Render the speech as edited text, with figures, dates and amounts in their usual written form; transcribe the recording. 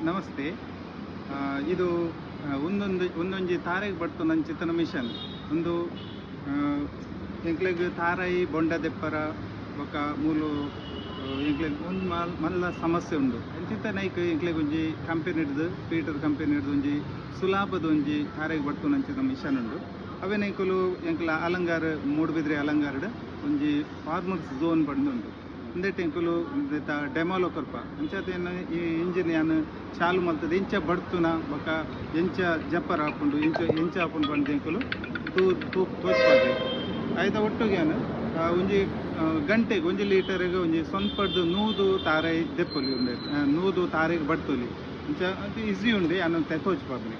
ನಮಸ್ತೆ. ಇದು ಒಂದೊಂಜಿ ತಾರೆಗ್ ಬರ್ತುನಂಚಿತ್ತಿನ ಮಿಷನ್ ಒಂದು ಎಂಕ್ಲೆಗ್ ತಾರಾಯಿ ಬೊಂಡ ದೆಪ್ಪರ ಬೊಕ ಮೂಲು ಎಂಕ್ಲೆಗ್ ಒಂದು ಮಲ್ಲ ಸಮಸ್ಯೆ ಉಂಡು ಅಂಚಿತ್ತ ನೈಕ್ ಎಂಕ್ಲೆಗ್ ಒಂಜಿ ಕಂಪೆನಿಡ್ದು ಪೀಟರ್ ಕಂಪೆನಿಡ್ದು ಒಂಜಿ ಸುಲಾಭದ ಒಂಜಿ ತಾರೆಗ್ ಬರ್ತುನಂಚಿನ ಮಿಷನ್ ಉಂಡು. ಅವೇ ನೈಕುಲು ಎಂಕ್ಲ ಅಲಂಗಾರ ಮೂಡುಬಿದ್ರೆ ಅಲಂಗಾರ್ಡ್ ಒಂಜಿ ಫಾರ್ಮರ್ಸ್ ಝೋನ್ ಬಂದುಂಡು. ಇಂದೆಟ್ ಎಂಕುಲು ಡೆಮಾಲೋ ಕೊರ್ಪ ಅಂಚಾದೇನು ಈ ಇಂಜಿನ್ ಯಾನು ಚಾಲು ಮಲ್ತದೆ ಎಂಚ ಬಡ್ತುನ ಬೊಕ ಎಂಚ ಜಪ್ಪರ್ ಹಾಕೊಂಡು ಎಂಚ ಹಾಕೊಂಡು ಬಂದು ಎಂಕುಲು ತೋಚ್ಪಾರ್ದೆ ಆಯ್ತ ಒಟ್ಟಿಗೆ ಒಂಜಿ ಗಂಟೆಗೆ 1 ಲೀಟರ್ಗೆ ಒಂಜಿ ಸೊನ್ಪಡ್ದು 100 ತಾರೆ ದೆಪ್ಪೊಲಿ ಉಂಡೆ 100 ತಾರೆಗೆ ಬಡ್ತೊಲಿ ಅಂಚ ಅದು ಈಸಿ ಉಂಡೆ ಅನ್ನ ತೋಚ್ಪಾರ್ದೆ.